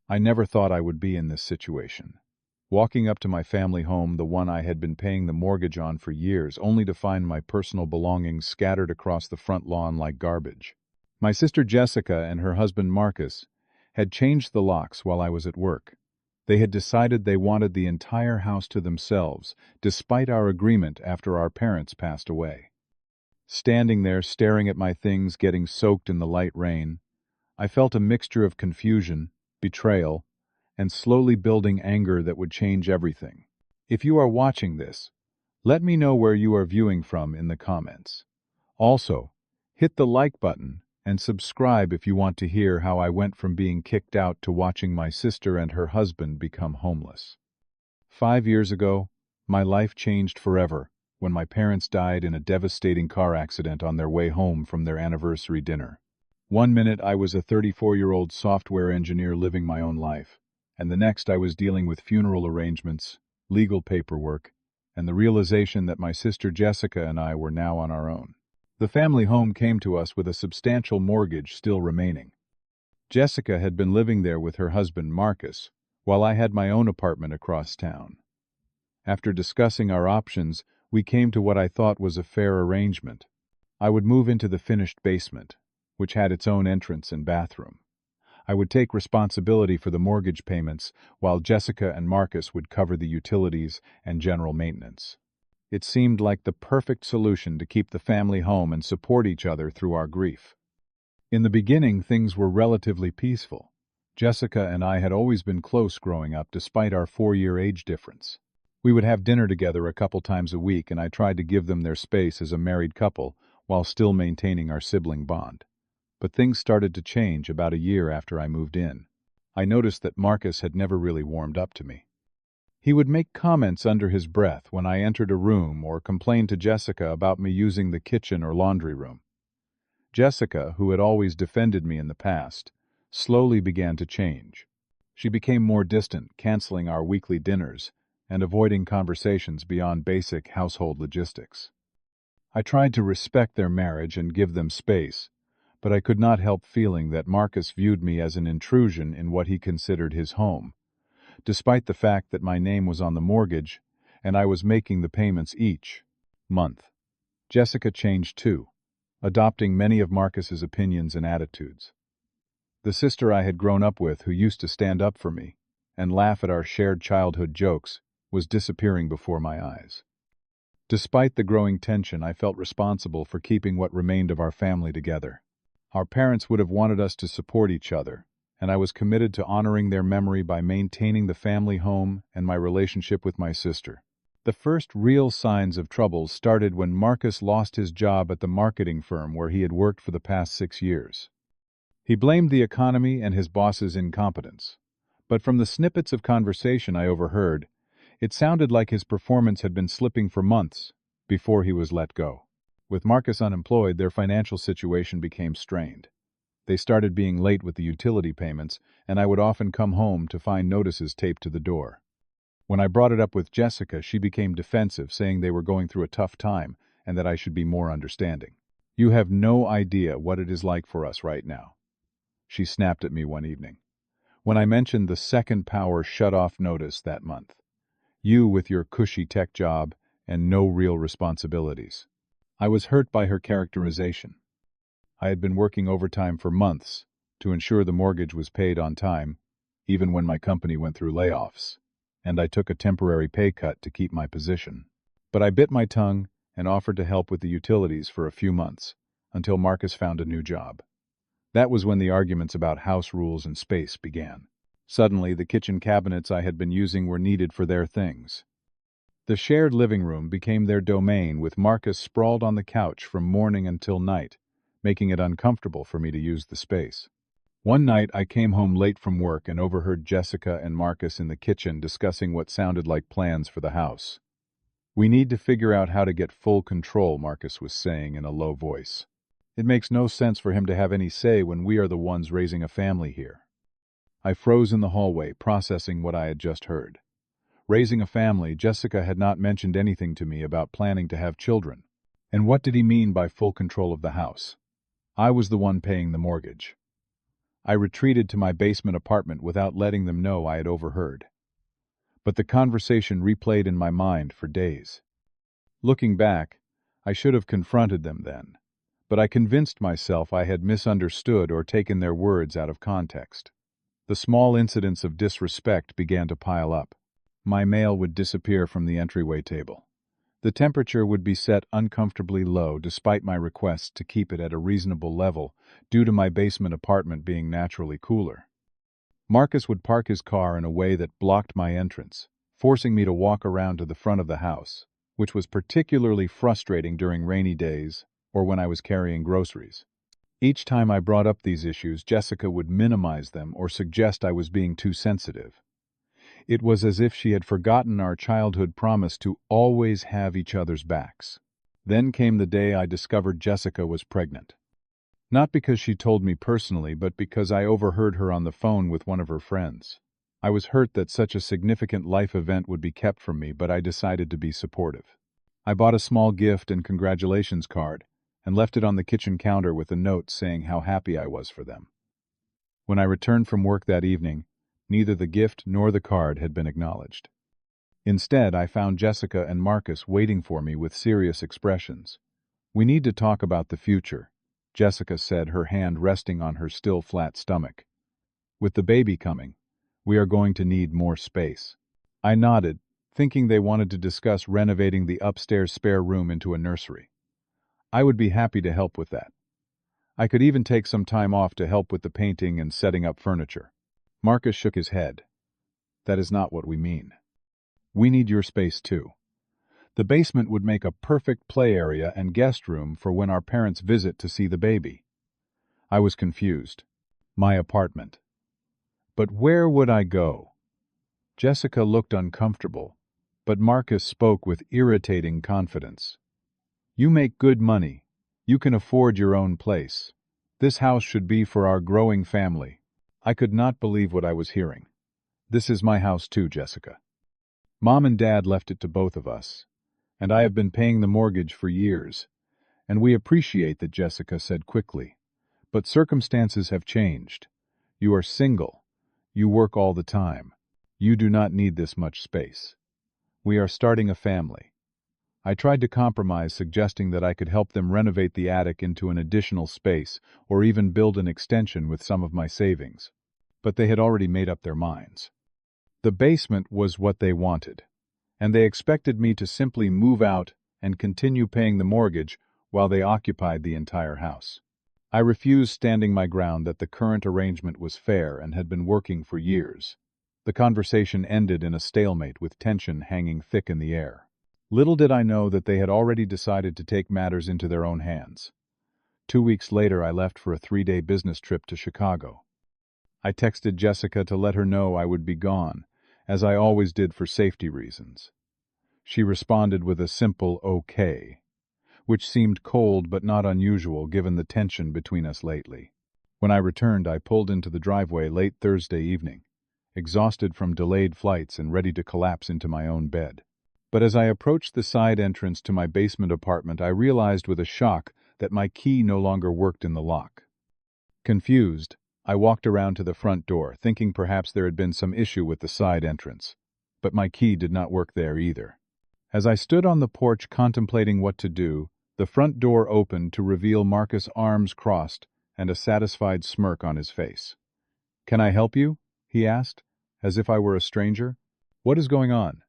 I never thought I would be in this situation. Walking up to my family home, the one I had been paying the mortgage on for years, only to find my personal belongings scattered across the front lawn like garbage. My sister Jessica and her husband Marcus had changed the locks while I was at work. They had decided they wanted the entire house to themselves, despite our agreement after our parents passed away. Standing there, staring at my things getting soaked in the light rain, I felt a mixture of confusion, betrayal, and slowly building anger that would change everything. If you are watching this, let me know where you are viewing from in the comments. Also, hit the like button and subscribe if you want to hear how I went from being kicked out to watching my sister and her husband become homeless. 5 years ago, my life changed forever when my parents died in a devastating car accident on their way home from their anniversary dinner. One minute I was a 34-year-old software engineer living my own life, and the next I was dealing with funeral arrangements, legal paperwork, and the realization that my sister Jessica and I were now on our own. The family home came to us with a substantial mortgage still remaining. Jessica had been living there with her husband Marcus, while I had my own apartment across town. After discussing our options, we came to what I thought was a fair arrangement. I would move into the finished basement, which had its own entrance and bathroom. I would take responsibility for the mortgage payments, while Jessica and Marcus would cover the utilities and general maintenance. It seemed like the perfect solution to keep the family home and support each other through our grief. In the beginning, things were relatively peaceful. Jessica and I had always been close growing up despite our 4-year age difference. We would have dinner together a couple times a week, and I tried to give them their space as a married couple while still maintaining our sibling bond. But things started to change about a year after I moved in. I noticed that Marcus had never really warmed up to me. He would make comments under his breath when I entered a room or complain to Jessica about me using the kitchen or laundry room. Jessica, who had always defended me in the past, slowly began to change. She became more distant, canceling our weekly dinners and avoiding conversations beyond basic household logistics. I tried to respect their marriage and give them space, but I could not help feeling that Marcus viewed me as an intrusion in what he considered his home, despite the fact that my name was on the mortgage and I was making the payments each month. Jessica changed too, adopting many of Marcus's opinions and attitudes. The sister I had grown up with, who used to stand up for me and laugh at our shared childhood jokes, was disappearing before my eyes. Despite the growing tension, I felt responsible for keeping what remained of our family together. Our parents would have wanted us to support each other, and I was committed to honoring their memory by maintaining the family home and my relationship with my sister. The first real signs of trouble started when Marcus lost his job at the marketing firm where he had worked for the past 6 years. He blamed the economy and his boss's incompetence, but from the snippets of conversation I overheard, it sounded like his performance had been slipping for months before he was let go. With Marcus unemployed, their financial situation became strained. They started being late with the utility payments, and I would often come home to find notices taped to the door. When I brought it up with Jessica, she became defensive, saying they were going through a tough time and that I should be more understanding. "You have no idea what it is like for us right now," she snapped at me one evening, when I mentioned the second power shut-off notice that month. "You with your cushy tech job and no real responsibilities." I was hurt by her characterization. I had been working overtime for months to ensure the mortgage was paid on time, even when my company went through layoffs, and I took a temporary pay cut to keep my position. But I bit my tongue and offered to help with the utilities for a few months, until Marcus found a new job. That was when the arguments about house rules and space began. Suddenly, the kitchen cabinets I had been using were needed for their things. The shared living room became their domain, with Marcus sprawled on the couch from morning until night, making it uncomfortable for me to use the space. One night I came home late from work and overheard Jessica and Marcus in the kitchen discussing what sounded like plans for the house. "We need to figure out how to get full control," Marcus was saying in a low voice. "It makes no sense for him to have any say when we are the ones raising a family here." I froze in the hallway, processing what I had just heard. Raising a family, Jessica had not mentioned anything to me about planning to have children. And what did he mean by full control of the house? I was the one paying the mortgage. I retreated to my basement apartment without letting them know I had overheard. But the conversation replayed in my mind for days. Looking back, I should have confronted them then, but I convinced myself I had misunderstood or taken their words out of context. The small incidents of disrespect began to pile up. My mail would disappear from the entryway table. The temperature would be set uncomfortably low despite my requests to keep it at a reasonable level due to my basement apartment being naturally cooler. Marcus would park his car in a way that blocked my entrance, forcing me to walk around to the front of the house, which was particularly frustrating during rainy days or when I was carrying groceries. Each time I brought up these issues, Jessica would minimize them or suggest I was being too sensitive. It was as if she had forgotten our childhood promise to always have each other's backs. Then came the day I discovered Jessica was pregnant. Not because she told me personally, but because I overheard her on the phone with one of her friends. I was hurt that such a significant life event would be kept from me, but I decided to be supportive. I bought a small gift and congratulations card and left it on the kitchen counter with a note saying how happy I was for them. When I returned from work that evening, neither the gift nor the card had been acknowledged. Instead, I found Jessica and Marcus waiting for me with serious expressions. "We need to talk about the future," Jessica said, her hand resting on her still flat stomach. "With the baby coming, we are going to need more space." I nodded, thinking they wanted to discuss renovating the upstairs spare room into a nursery. I would be happy to help with that. I could even take some time off to help with the painting and setting up furniture. Marcus shook his head. "That is not what we mean. We need your space too. The basement would make a perfect play area and guest room for when our parents visit to see the baby." I was confused. My apartment. But where would I go? Jessica looked uncomfortable, but Marcus spoke with irritating confidence. "You make good money. You can afford your own place. This house should be for our growing family." I could not believe what I was hearing. "This is my house too, Jessica. Mom and Dad left it to both of us, and I have been paying the mortgage for years, and we appreciate that," Jessica said quickly. "But circumstances have changed. You are single. You work all the time. You do not need this much space. We are starting a family." I tried to compromise, suggesting that I could help them renovate the attic into an additional space or even build an extension with some of my savings. But they had already made up their minds. The basement was what they wanted, and they expected me to simply move out and continue paying the mortgage while they occupied the entire house. I refused, standing my ground that the current arrangement was fair and had been working for years. The conversation ended in a stalemate with tension hanging thick in the air. Little did I know that they had already decided to take matters into their own hands. 2 weeks later, I left for a 3-day business trip to Chicago. I texted Jessica to let her know I would be gone, as I always did for safety reasons. She responded with a simple "okay," which seemed cold but not unusual given the tension between us lately. When I returned, I pulled into the driveway late Thursday evening, exhausted from delayed flights and ready to collapse into my own bed. But as I approached the side entrance to my basement apartment, I realized with a shock that my key no longer worked in the lock. Confused, I walked around to the front door, thinking perhaps there had been some issue with the side entrance. But my key did not work there either. As I stood on the porch contemplating what to do, the front door opened to reveal Marcus' arms crossed and a satisfied smirk on his face. "Can I help you?" he asked, as if I were a stranger. "What is going on?"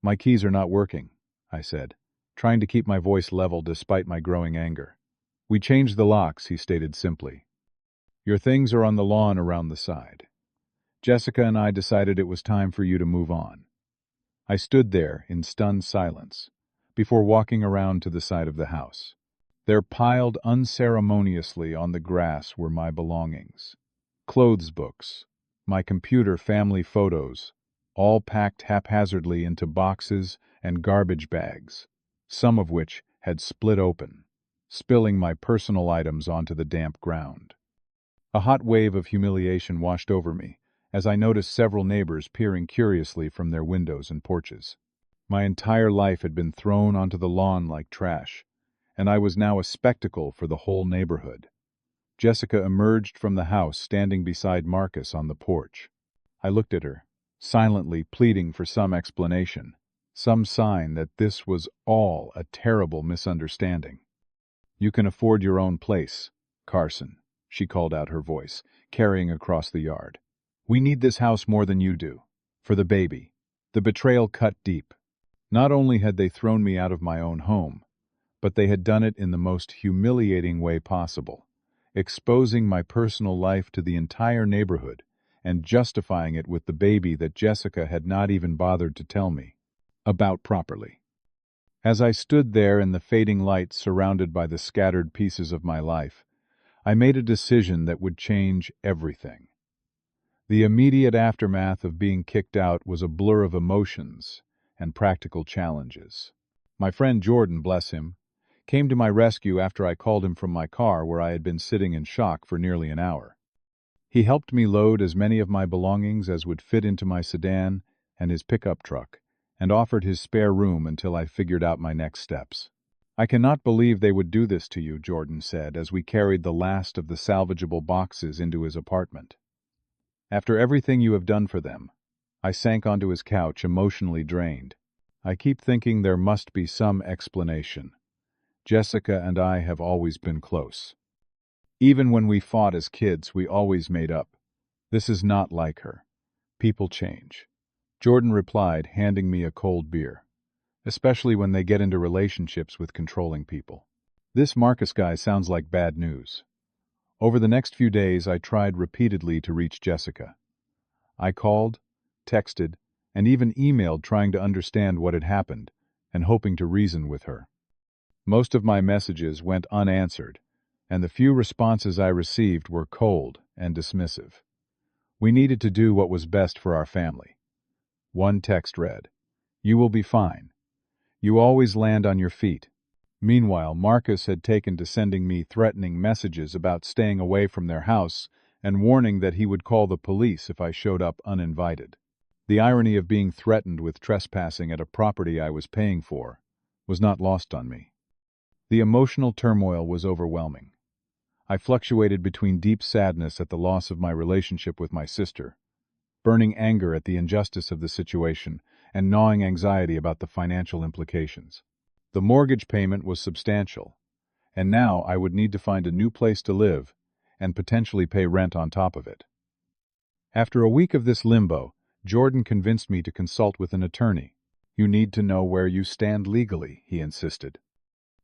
"My keys are not working," I said, trying to keep my voice level despite my growing anger. "We changed the locks," he stated simply. "Your things are on the lawn around the side. Jessica and I decided it was time for you to move on." I stood there in stunned silence, before walking around to the side of the house. There, piled unceremoniously on the grass, were my belongings. Clothes books, my computer, family photos, all packed haphazardly into boxes and garbage bags, some of which had split open, spilling my personal items onto the damp ground. A hot wave of humiliation washed over me as I noticed several neighbors peering curiously from their windows and porches. My entire life had been thrown onto the lawn like trash, and I was now a spectacle for the whole neighborhood. Jessica emerged from the house, standing beside Marcus on the porch. I looked at her, silently pleading for some explanation, some sign that this was all a terrible misunderstanding. "You can afford your own place, Carson," she called out, her voice carrying across the yard. "We need this house more than you do. For the baby." The betrayal cut deep. Not only had they thrown me out of my own home, but they had done it in the most humiliating way possible, exposing my personal life to the entire neighborhood and justifying it with the baby that Jessica had not even bothered to tell me about properly. As I stood there in the fading light, surrounded by the scattered pieces of my life, I made a decision that would change everything. The immediate aftermath of being kicked out was a blur of emotions and practical challenges. My friend Jordan, bless him, came to my rescue after I called him from my car, where I had been sitting in shock for nearly an hour. He helped me load as many of my belongings as would fit into my sedan and his pickup truck, and offered his spare room until I figured out my next steps. "I cannot believe they would do this to you," Jordan said as we carried the last of the salvageable boxes into his apartment. "After everything you have done for them." I sank onto his couch, emotionally drained. "I keep thinking there must be some explanation. Jessica and I have always been close. Even when we fought as kids, we always made up. This is not like her. People change." Jordan replied, handing me a cold beer. "Especially when they get into relationships with controlling people. This Marcus guy sounds like bad news." Over the next few days, I tried repeatedly to reach Jessica. I called, texted, and even emailed, trying to understand what had happened and hoping to reason with her. Most of my messages went unanswered, and the few responses I received were cold and dismissive. We needed to do what was best for our family. One text read, "You will be fine. You always land on your feet." Meanwhile, Marcus had taken to sending me threatening messages about staying away from their house and warning that he would call the police if I showed up uninvited. The irony of being threatened with trespassing at a property I was paying for was not lost on me. The emotional turmoil was overwhelming. I fluctuated between deep sadness at the loss of my relationship with my sister, burning anger at the injustice of the situation, and gnawing anxiety about the financial implications. The mortgage payment was substantial, and now I would need to find a new place to live and potentially pay rent on top of it. After a week of this limbo, Jordan convinced me to consult with an attorney. "You need to know where you stand legally," he insisted.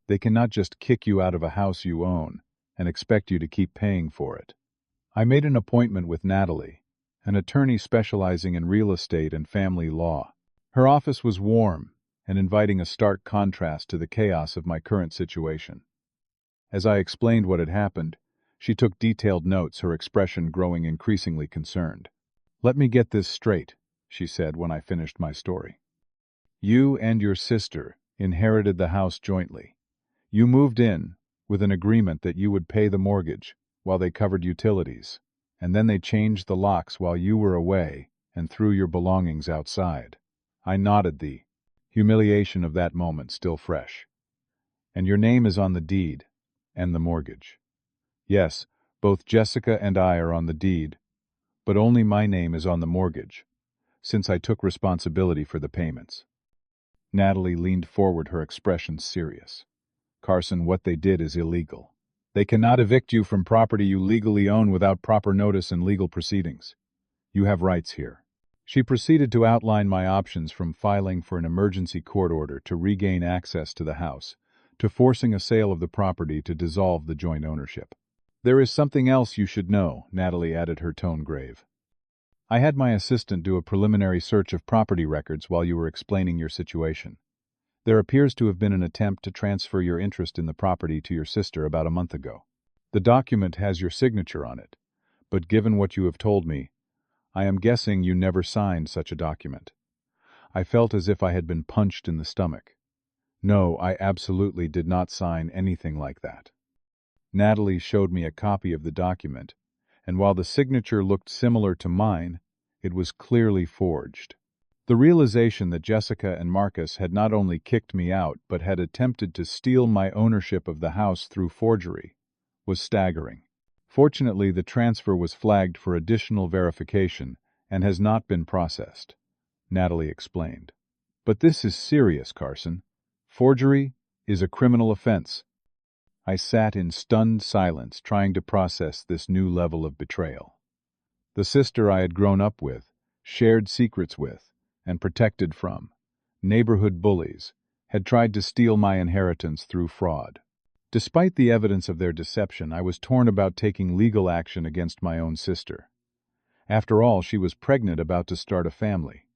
"They cannot just kick you out of a house you own and expect you to keep paying for it." I made an appointment with Natalie, an attorney specializing in real estate and family law. Her office was warm and inviting, a stark contrast to the chaos of my current situation. As I explained what had happened, she took detailed notes, her expression growing increasingly concerned. "Let me get this straight," she said when I finished my story. "You and your sister inherited the house jointly. You moved in with an agreement that you would pay the mortgage while they covered utilities, and then they changed the locks while you were away and threw your belongings outside." I nodded, the humiliation of that moment still fresh. "And your name is on the deed and the mortgage." "Yes, both Jessica and I are on the deed, but only my name is on the mortgage, since I took responsibility for the payments." Natalie leaned forward, her expression serious. "Carson, what they did is illegal. They cannot evict you from property you legally own without proper notice and legal proceedings. You have rights here." She proceeded to outline my options, from filing for an emergency court order to regain access to the house, to forcing a sale of the property to dissolve the joint ownership. "There is something else you should know," Natalie added, her tone grave. "I had my assistant do a preliminary search of property records while you were explaining your situation. There appears to have been an attempt to transfer your interest in the property to your sister about a month ago. The document has your signature on it, but given what you have told me, I am guessing you never signed such a document." I felt as if I had been punched in the stomach. "No, I absolutely did not sign anything like that." Natalie showed me a copy of the document, and while the signature looked similar to mine, it was clearly forged. The realization that Jessica and Marcus had not only kicked me out but had attempted to steal my ownership of the house through forgery was staggering. Fortunately, the transfer was flagged for additional verification and has not been processed, Natalie explained. But this is serious, Carson. Forgery is a criminal offense. I sat in stunned silence, trying to process this new level of betrayal. The sister I had grown up with, shared secrets with, and protected from, neighborhood bullies, had tried to steal my inheritance through fraud. Despite the evidence of their deception, I was torn about taking legal action against my own sister. After all, she was pregnant, about to start a family.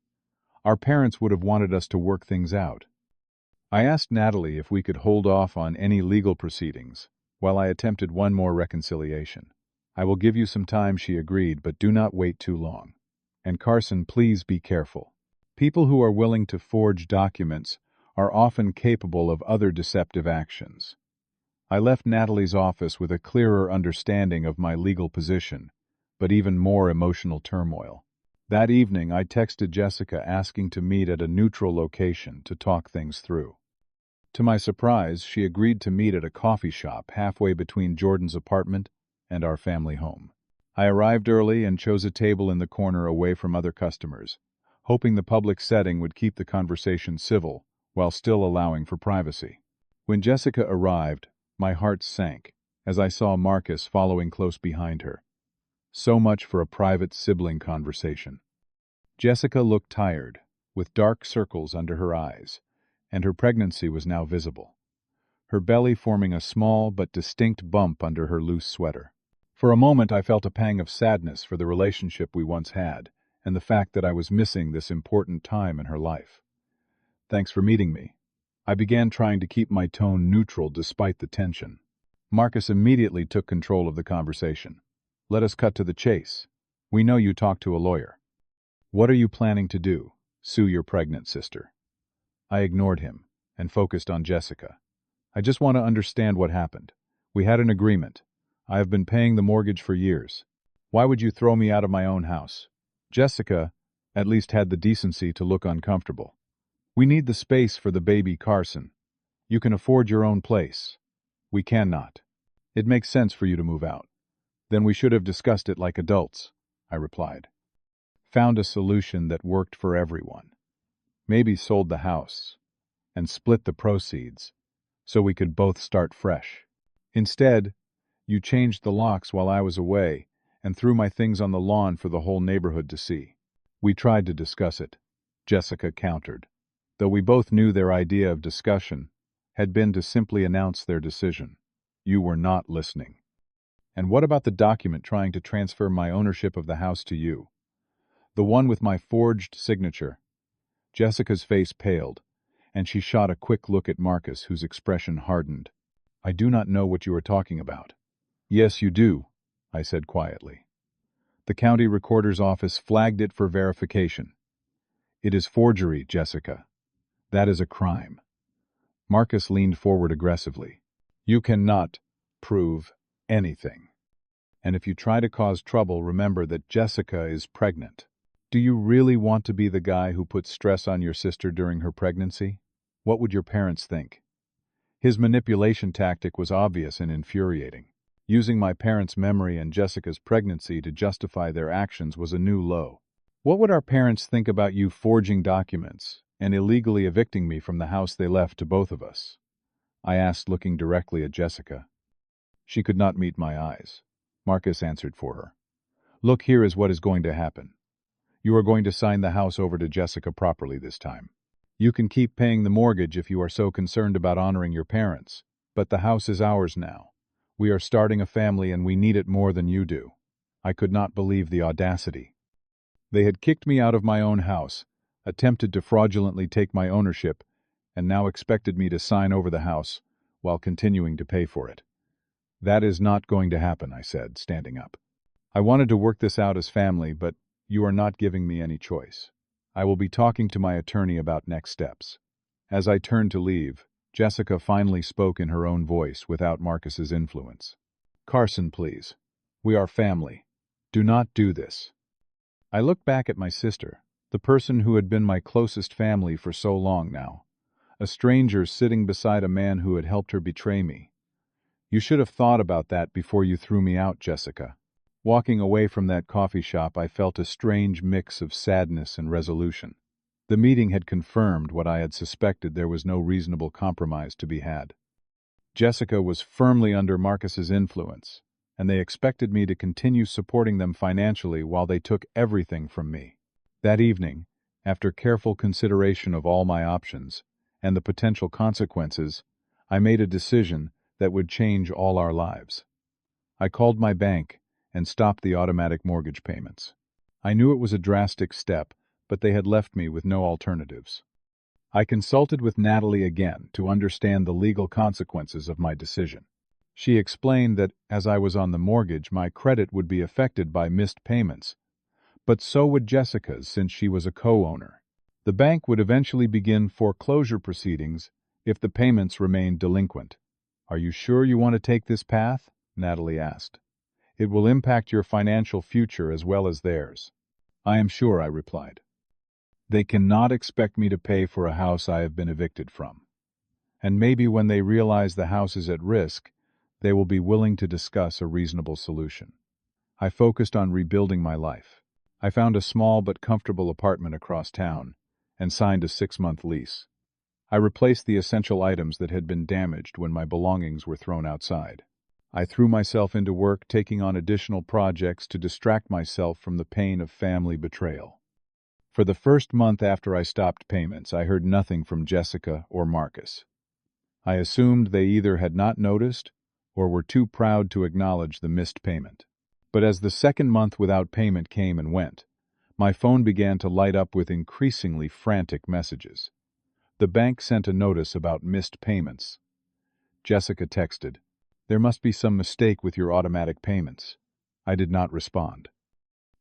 Our parents would have wanted us to work things out. I asked Natalie if we could hold off on any legal proceedings while I attempted one more reconciliation. I will give you some time, she agreed, but do not wait too long. And Carson, please be careful. People who are willing to forge documents are often capable of other deceptive actions. I left Natalie's office with a clearer understanding of my legal position, but even more emotional turmoil. That evening, I texted Jessica asking to meet at a neutral location to talk things through. To my surprise, she agreed to meet at a coffee shop halfway between Jordan's apartment and our family home. I arrived early and chose a table in the corner away from other customers, hoping the public setting would keep the conversation civil while still allowing for privacy. When Jessica arrived, my heart sank as I saw Marcus following close behind her. So much for a private sibling conversation. Jessica looked tired, with dark circles under her eyes, and her pregnancy was now visible, her belly forming a small but distinct bump under her loose sweater. For a moment I felt a pang of sadness for the relationship we once had, and the fact that I was missing this important time in her life. Thanks for meeting me. I began, trying to keep my tone neutral despite the tension. Marcus immediately took control of the conversation. Let us cut to the chase. We know you talked to a lawyer. What are you planning to do? Sue your pregnant sister? I ignored him and focused on Jessica. I just want to understand what happened. We had an agreement. I have been paying the mortgage for years. Why would you throw me out of my own house? Jessica at least had the decency to look uncomfortable. We need the space for the baby, Carson. You can afford your own place. We cannot. It makes sense for you to move out. Then we should have discussed it like adults, I replied. Found a solution that worked for everyone. Maybe sold the house and split the proceeds so we could both start fresh. Instead, you changed the locks while I was away and threw my things on the lawn for the whole neighborhood to see. We tried to discuss it, Jessica countered, though we both knew their idea of discussion had been to simply announce their decision. You were not listening. And what about the document trying to transfer my ownership of the house to you? The one with my forged signature. Jessica's face paled, and she shot a quick look at Marcus, whose expression hardened. I do not know what you are talking about. Yes, you do, I said quietly. The county recorder's office flagged it for verification. It is forgery, Jessica. That is a crime. Marcus leaned forward aggressively. You cannot prove anything. And if you try to cause trouble, remember that Jessica is pregnant. Do you really want to be the guy who puts stress on your sister during her pregnancy? What would your parents think? His manipulation tactic was obvious and infuriating. Using my parents' memory and Jessica's pregnancy to justify their actions was a new low. What would our parents think about you forging documents and illegally evicting me from the house they left to both of us? I asked, looking directly at Jessica. She could not meet my eyes. Marcus answered for her. Look, here is what is going to happen. You are going to sign the house over to Jessica properly this time. You can keep paying the mortgage if you are so concerned about honoring your parents, but the house is ours now. We are starting a family and we need it more than you do. I could not believe the audacity. They had kicked me out of my own house, attempted to fraudulently take my ownership, and now expected me to sign over the house while continuing to pay for it. That is not going to happen, I said, standing up. I wanted to work this out as family, but you are not giving me any choice. I will be talking to my attorney about next steps. As I turned to leave, Jessica finally spoke in her own voice without Marcus's influence. Carson, please. We are family. Do not do this. I looked back at my sister, the person who had been my closest family for so long now, a stranger sitting beside a man who had helped her betray me. You should have thought about that before you threw me out, Jessica. Walking away from that coffee shop, I felt a strange mix of sadness and resolution. The meeting had confirmed what I had suspected: there was no reasonable compromise to be had. Jessica was firmly under Marcus's influence, and they expected me to continue supporting them financially while they took everything from me. That evening, after careful consideration of all my options and the potential consequences, I made a decision that would change all our lives. I called my bank and stopped the automatic mortgage payments. I knew it was a drastic step, but they had left me with no alternatives. I consulted with Natalie again to understand the legal consequences of my decision. She explained that as I was on the mortgage, my credit would be affected by missed payments, but so would Jessica's since she was a co-owner. The bank would eventually begin foreclosure proceedings if the payments remained delinquent. "Are you sure you want to take this path?" Natalie asked. "It will impact your financial future as well as theirs." "I am sure," I replied. "They cannot expect me to pay for a house I have been evicted from. And maybe when they realize the house is at risk, they will be willing to discuss a reasonable solution." I focused on rebuilding my life. I found a small but comfortable apartment across town and signed a 6-month lease. I replaced the essential items that had been damaged when my belongings were thrown outside. I threw myself into work, taking on additional projects to distract myself from the pain of family betrayal. For the first month after I stopped payments, I heard nothing from Jessica or Marcus. I assumed they either had not noticed or were too proud to acknowledge the missed payment. But as the second month without payment came and went, my phone began to light up with increasingly frantic messages. The bank sent a notice about missed payments. Jessica texted, "There must be some mistake with your automatic payments." I did not respond.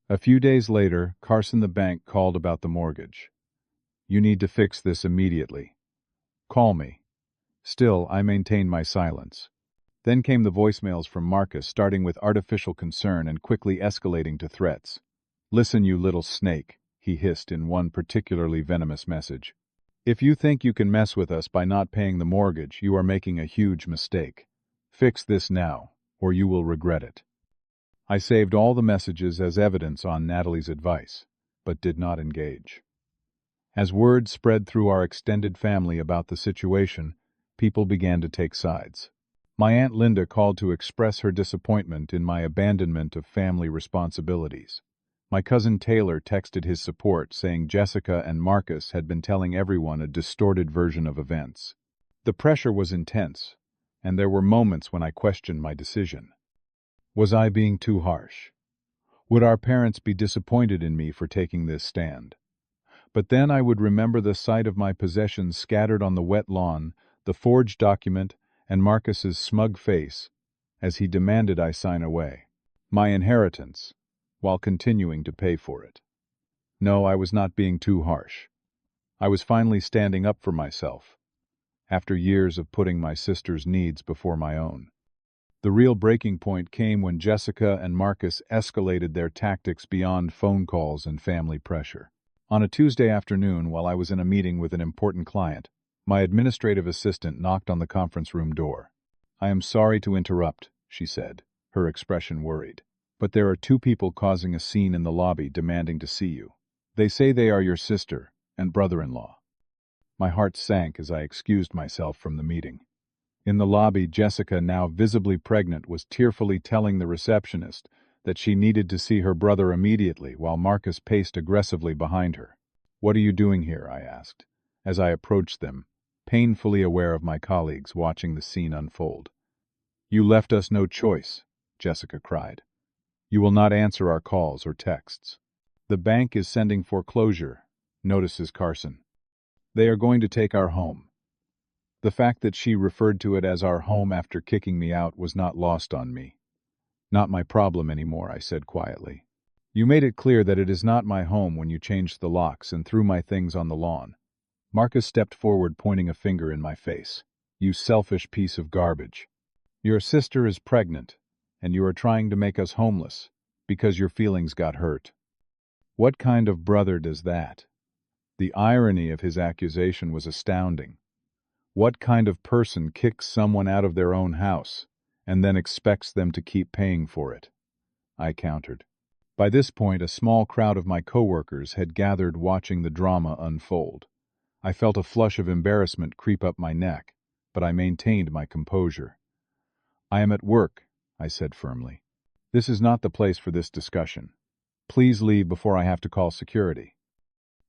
A few days later, Carson, the bank, called about the mortgage. "You need to fix this immediately. Call me." Still, I maintained my silence. Then came the voicemails from Marcus, starting with artificial concern and quickly escalating to threats. "Listen, you little snake," he hissed in one particularly venomous message. "If you think you can mess with us by not paying the mortgage, you are making a huge mistake. Fix this now, or you will regret it." I saved all the messages as evidence on Natalie's advice, but did not engage. As word spread through our extended family about the situation, people began to take sides. My Aunt Linda called to express her disappointment in my abandonment of family responsibilities. My cousin Taylor texted his support, saying Jessica and Marcus had been telling everyone a distorted version of events. The pressure was intense, and there were moments when I questioned my decision. Was I being too harsh? Would our parents be disappointed in me for taking this stand? But then I would remember the sight of my possessions scattered on the wet lawn, the forged document, and Marcus's smug face as he demanded I sign away my inheritance while continuing to pay for it. No, I was not being too harsh. I was finally standing up for myself, after years of putting my sister's needs before my own. The real breaking point came when Jessica and Marcus escalated their tactics beyond phone calls and family pressure. On a Tuesday afternoon, while I was in a meeting with an important client, my administrative assistant knocked on the conference room door. "I am sorry to interrupt," she said, her expression worried, "but there are 2 people causing a scene in the lobby demanding to see you. They say they are your sister and brother-in-law." My heart sank as I excused myself from the meeting. In the lobby, Jessica, now visibly pregnant, was tearfully telling the receptionist that she needed to see her brother immediately, while Marcus paced aggressively behind her. "What are you doing here?" I asked, as I approached them, painfully aware of my colleagues watching the scene unfold. "You left us no choice," Jessica cried. "You will not answer our calls or texts. The bank is sending foreclosure," notices Carson. "They are going to take our home." The fact that she referred to it as our home after kicking me out was not lost on me. "Not my problem anymore," I said quietly. "You made it clear that it is not my home when you changed the locks and threw my things on the lawn." Marcus stepped forward, pointing a finger in my face. "You selfish piece of garbage. Your sister is pregnant, and you are trying to make us homeless because your feelings got hurt. What kind of brother does that?" The irony of his accusation was astounding. What kind of person kicks someone out of their own house and then expects them to keep paying for it," I countered. By this point, a small crowd of my coworkers had gathered watching the drama unfold. I felt a flush of embarrassment creep up my neck, but I maintained my composure. "I am at work," I said firmly. "This is not the place for this discussion. Please leave before I have to call security."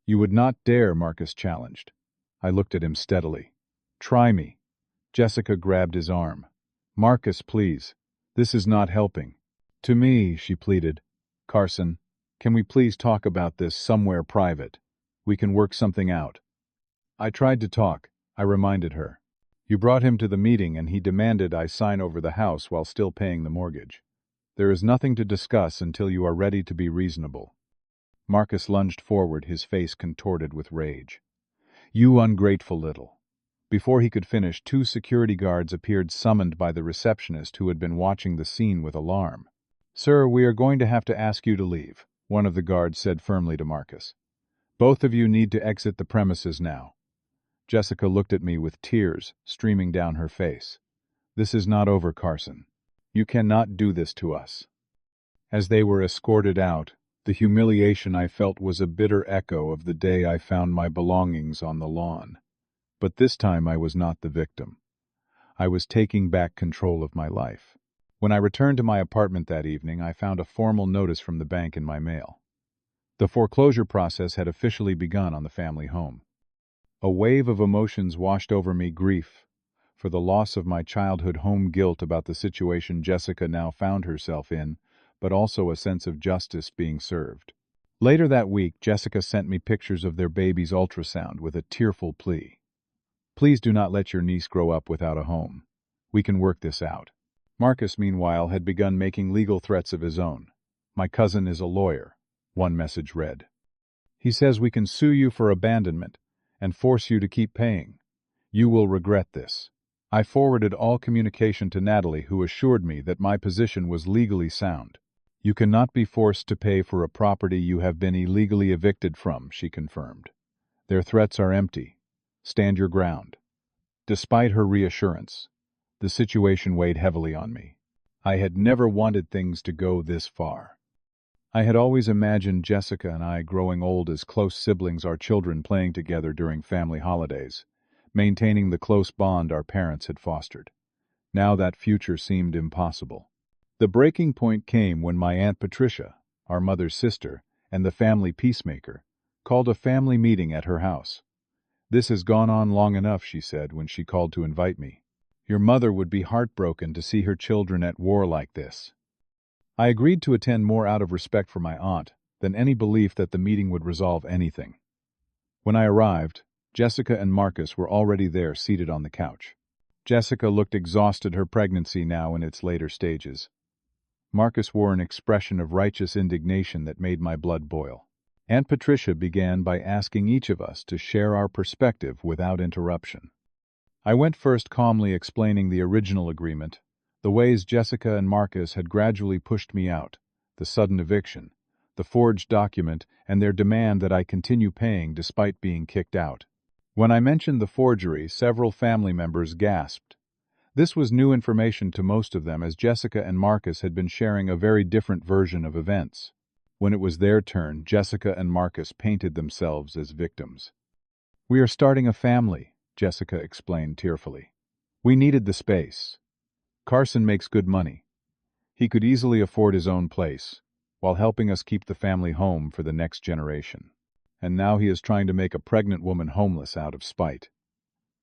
"You would not dare," Marcus challenged. I looked at him steadily. "Try me." Jessica grabbed his arm. "Marcus, please. This is not helping." "To me," she pleaded. "Carson, can we please talk about this somewhere private? We can work something out." I tried to talk, I reminded her. "You brought him to the meeting and he demanded I sign over the house while still paying the mortgage. There is nothing to discuss until you are ready to be reasonable." Marcus lunged forward, his face contorted with rage. "You ungrateful little." Before he could finish, 2 security guards appeared, summoned by the receptionist who had been watching the scene with alarm. "Sir, we are going to have to ask you to leave," one of the guards said firmly to Marcus. "Both of you need to exit the premises now." Jessica looked at me with tears streaming down her face. "This is not over, Carson. You cannot do this to us." As they were escorted out, the humiliation I felt was a bitter echo of the day I found my belongings on the lawn. But this time I was not the victim. I was taking back control of my life. When I returned to my apartment that evening, I found a formal notice from the bank in my mail. The foreclosure process had officially begun on the family home. A wave of emotions washed over me: grief for the loss of my childhood home, guilt about the situation Jessica now found herself in, but also a sense of justice being served. Later that week, Jessica sent me pictures of their baby's ultrasound with a tearful plea. "Please do not let your niece grow up without a home. We can work this out." Marcus, meanwhile, had begun making legal threats of his own. "My cousin is a lawyer," one message read. "He says we can sue you for abandonment and force you to keep paying. You will regret this." I forwarded all communication to Natalie, who assured me that my position was legally sound. "You cannot be forced to pay for a property you have been illegally evicted from," she confirmed. "Their threats are empty. Stand your ground." Despite her reassurance, the situation weighed heavily on me. I had never wanted things to go this far. I had always imagined Jessica and I growing old as close siblings, our children playing together during family holidays, maintaining the close bond our parents had fostered. Now that future seemed impossible. The breaking point came when my Aunt Patricia, our mother's sister, and the family peacemaker, called a family meeting at her house. "This has gone on long enough," she said when she called to invite me. "Your mother would be heartbroken to see her children at war like this." I agreed to attend more out of respect for my aunt than any belief that the meeting would resolve anything. When I arrived, Jessica and Marcus were already there, seated on the couch. Jessica looked exhausted, her pregnancy now in its later stages. Marcus wore an expression of righteous indignation that made my blood boil. Aunt Patricia began by asking each of us to share our perspective without interruption. I went first, calmly explaining the original agreement, the ways Jessica and Marcus had gradually pushed me out, the sudden eviction, the forged document, and their demand that I continue paying despite being kicked out. When I mentioned the forgery, several family members gasped. This was new information to most of them, as Jessica and Marcus had been sharing a very different version of events. When it was their turn, Jessica and Marcus painted themselves as victims. "We are starting a family," Jessica explained tearfully. "We needed the space. Carson makes good money. He could easily afford his own place, while helping us keep the family home for the next generation. And now he is trying to make a pregnant woman homeless out of spite,"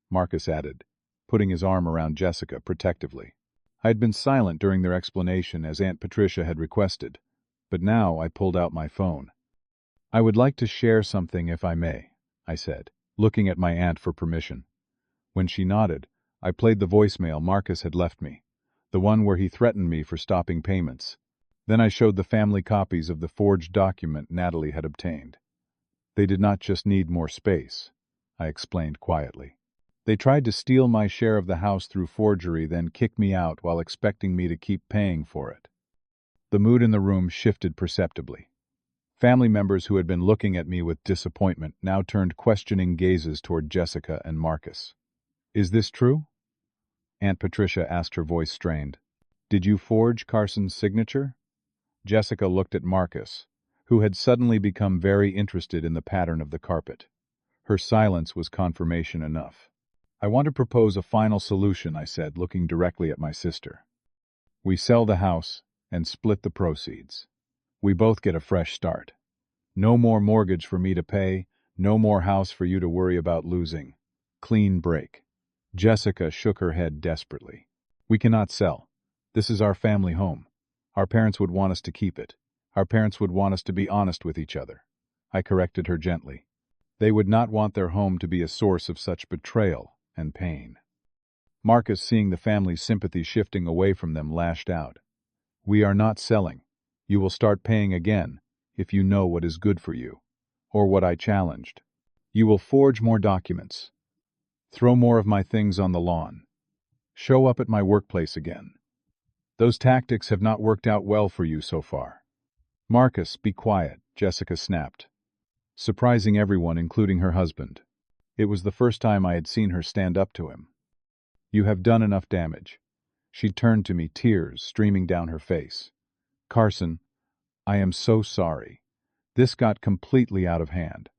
Marcus added, putting his arm around Jessica protectively. I had been silent during their explanation, as Aunt Patricia had requested, but now I pulled out my phone. "I would like to share something, if I may," I said, looking at my aunt for permission. When she nodded, I played the voicemail Marcus had left me, the one where he threatened me for stopping payments. Then I showed the family copies of the forged document Natalie had obtained. "They did not just need more space," I explained quietly. "They tried to steal my share of the house through forgery, then kick me out while expecting me to keep paying for it." The mood in the room shifted perceptibly. Family members who had been looking at me with disappointment now turned questioning gazes toward Jessica and Marcus. "Is this true?" Aunt Patricia asked, her voice strained. Did you forge Carson's signature? Jessica looked at Marcus, who had suddenly become very interested in the pattern of the carpet. Her silence was confirmation enough. I want to propose a final solution, I said, looking directly at my sister. We sell the house and split the proceeds. We both get a fresh start. No more mortgage for me to pay, no more house for you to worry about losing. Clean break. Jessica shook her head desperately. We cannot sell. This is our family home. Our parents would want us to keep it. Our parents would want us to be honest with each other. I corrected her gently. They would not want their home to be a source of such betrayal and pain. Marcus, seeing the family's sympathy shifting away from them, lashed out. We are not selling. You will start paying again, if you know what is good for you. Or what I challenged. You will forge more documents. Throw more of my things on the lawn. Show up at my workplace again. Those tactics have not worked out well for you so far. Marcus, be quiet, Jessica snapped, surprising everyone, including her husband. It was the first time I had seen her stand up to him. You have done enough damage. She turned to me, tears streaming down her face. Carson, I am so sorry. This got completely out of hand.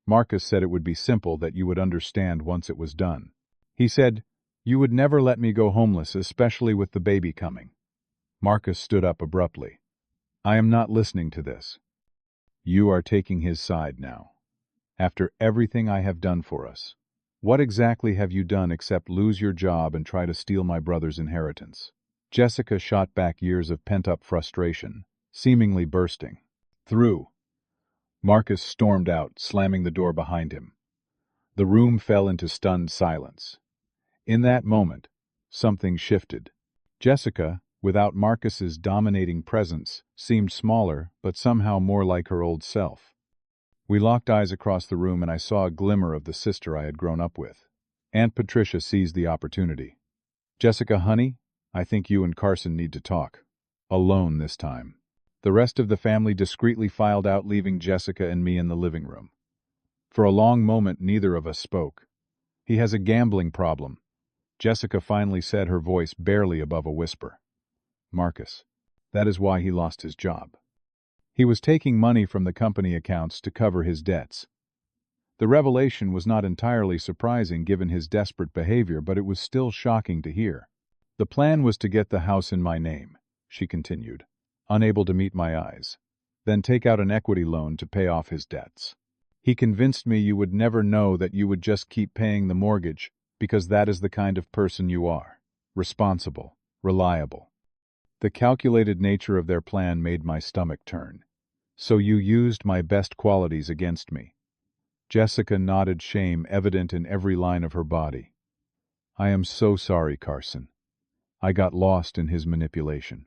Marcus said it would be simple, that you would understand once it was done. He said, you would never let me go homeless, especially with the baby coming. Marcus stood up abruptly. I am not listening to this. You are taking his side now. After everything I have done for us. What exactly have you done except lose your job and try to steal my brother's inheritance? Jessica shot back years of pent-up frustration, seemingly bursting through. Marcus stormed out, slamming the door behind him. The room fell into stunned silence. In that moment, something shifted. Jessica, without Marcus's dominating presence, seemed smaller, but somehow more like her old self. We locked eyes across the room, and I saw a glimmer of the sister I had grown up with. Aunt Patricia seized the opportunity. Jessica, honey, I think you and Carson need to talk. Alone this time. The rest of the family discreetly filed out, leaving Jessica and me in the living room. For a long moment, neither of us spoke. He has a gambling problem, Jessica finally said, her voice barely above a whisper. Marcus. That is why he lost his job. He was taking money from the company accounts to cover his debts. The revelation was not entirely surprising given his desperate behavior, but it was still shocking to hear. The plan was to get the house in my name, she continued, unable to meet my eyes, then take out an equity loan to pay off his debts. He convinced me you would never know, that you would just keep paying the mortgage, because that is the kind of person you are. Responsible, reliable. The calculated nature of their plan made my stomach turn. So you used my best qualities against me. Jessica nodded, shame evident in every line of her body. I am so sorry, Carson. I got lost in his manipulation.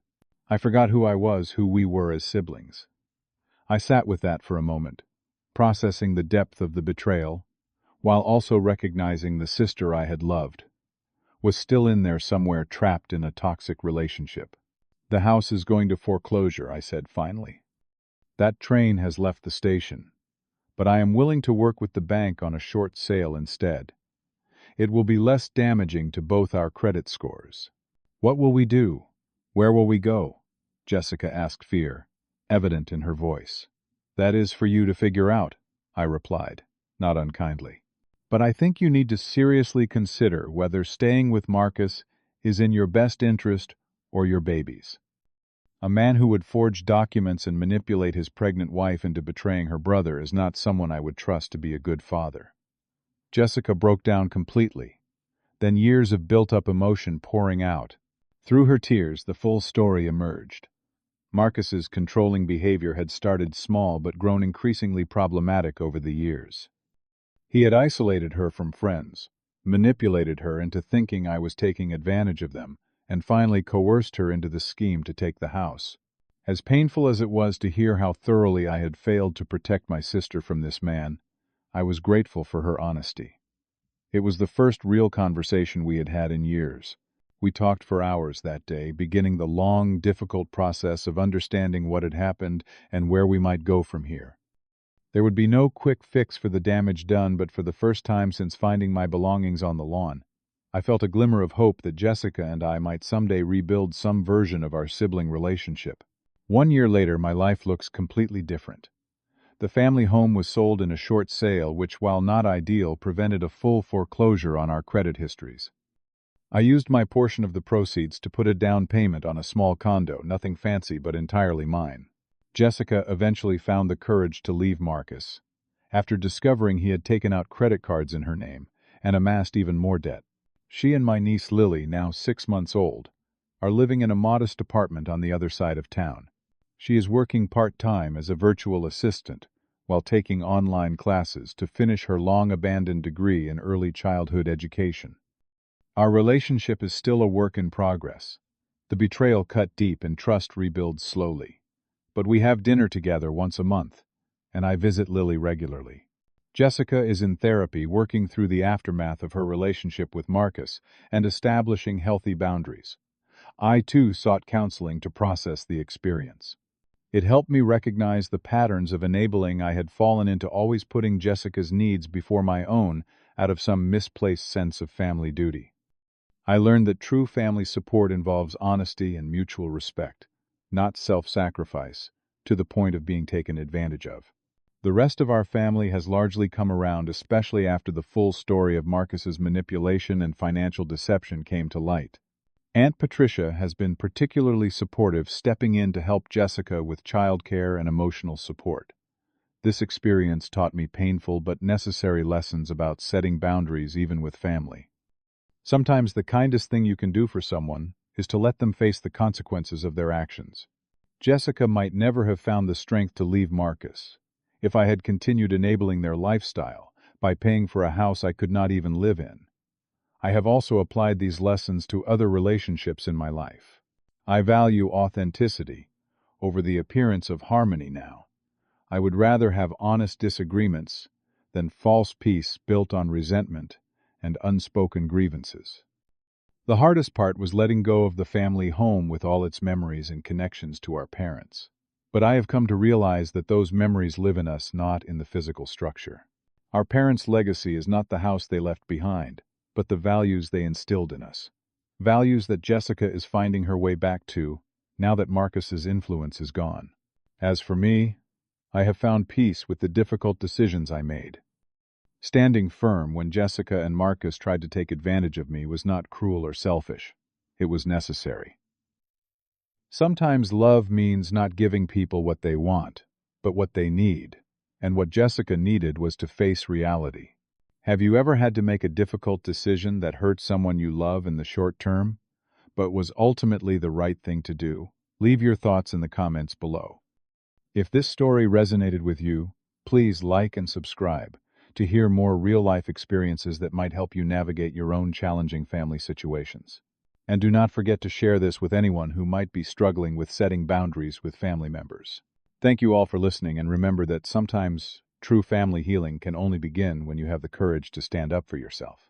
I forgot who I was, who we were as siblings. I sat with that for a moment, processing the depth of the betrayal, while also recognizing the sister I had loved was still in there somewhere, trapped in a toxic relationship. The house is going to foreclosure, I said finally. That train has left the station, but I am willing to work with the bank on a short sale instead. It will be less damaging to both our credit scores. What will we do? Where will we go? Jessica asked, fear evident in her voice. That is for you to figure out, I replied, not unkindly. But I think you need to seriously consider whether staying with Marcus is in your best interest or your baby's. A man who would forge documents and manipulate his pregnant wife into betraying her brother is not someone I would trust to be a good father. Jessica broke down completely, then years of built-up emotion pouring out. Through her tears, the full story emerged. Marcus's controlling behavior had started small but grown increasingly problematic over the years. He had isolated her from friends, manipulated her into thinking I was taking advantage of them, and finally coerced her into the scheme to take the house. As painful as it was to hear how thoroughly I had failed to protect my sister from this man, I was grateful for her honesty. It was the first real conversation we had had in years. We talked for hours that day, beginning the long, difficult process of understanding what had happened and where we might go from here. There would be no quick fix for the damage done, but for the first time since finding my belongings on the lawn, I felt a glimmer of hope that Jessica and I might someday rebuild some version of our sibling relationship. 1 year later, my life looks completely different. The family home was sold in a short sale, which, while not ideal, prevented a full foreclosure on our credit histories. I used my portion of the proceeds to put a down payment on a small condo, nothing fancy but entirely mine. Jessica eventually found the courage to leave Marcus, after discovering he had taken out credit cards in her name and amassed even more debt. She and my niece Lily, now 6 months old, are living in a modest apartment on the other side of town. She is working part-time as a virtual assistant while taking online classes to finish her long-abandoned degree in early childhood education. Our relationship is still a work in progress. The betrayal cut deep and trust rebuilds slowly. But we have dinner together once a month, and I visit Lily regularly. Jessica is in therapy, working through the aftermath of her relationship with Marcus and establishing healthy boundaries. I, too, sought counseling to process the experience. It helped me recognize the patterns of enabling I had fallen into, always putting Jessica's needs before my own out of some misplaced sense of family duty. I learned that true family support involves honesty and mutual respect, not self-sacrifice, to the point of being taken advantage of. The rest of our family has largely come around, especially after the full story of Marcus's manipulation and financial deception came to light. Aunt Patricia has been particularly supportive, stepping in to help Jessica with childcare and emotional support. This experience taught me painful but necessary lessons about setting boundaries even with family. Sometimes the kindest thing you can do for someone is to let them face the consequences of their actions. Jessica might never have found the strength to leave Marcus if I had continued enabling their lifestyle by paying for a house I could not even live in. I have also applied these lessons to other relationships in my life. I value authenticity over the appearance of harmony now. I would rather have honest disagreements than false peace built on resentment and unspoken grievances. The hardest part was letting go of the family home with all its memories and connections to our parents. But I have come to realize that those memories live in us, not in the physical structure. Our parents' legacy is not the house they left behind, but the values they instilled in us. Values that Jessica is finding her way back to, now that Marcus's influence is gone. As for me, I have found peace with the difficult decisions I made. Standing firm when Jessica and Marcus tried to take advantage of me was not cruel or selfish. It was necessary. Sometimes love means not giving people what they want, but what they need. And what Jessica needed was to face reality. Have you ever had to make a difficult decision that hurt someone you love in the short term, but was ultimately the right thing to do? Leave your thoughts in the comments below. If this story resonated with you, please like and subscribe to hear more real-life experiences that might help you navigate your own challenging family situations. And do not forget to share this with anyone who might be struggling with setting boundaries with family members. Thank you all for listening, and remember that sometimes true family healing can only begin when you have the courage to stand up for yourself.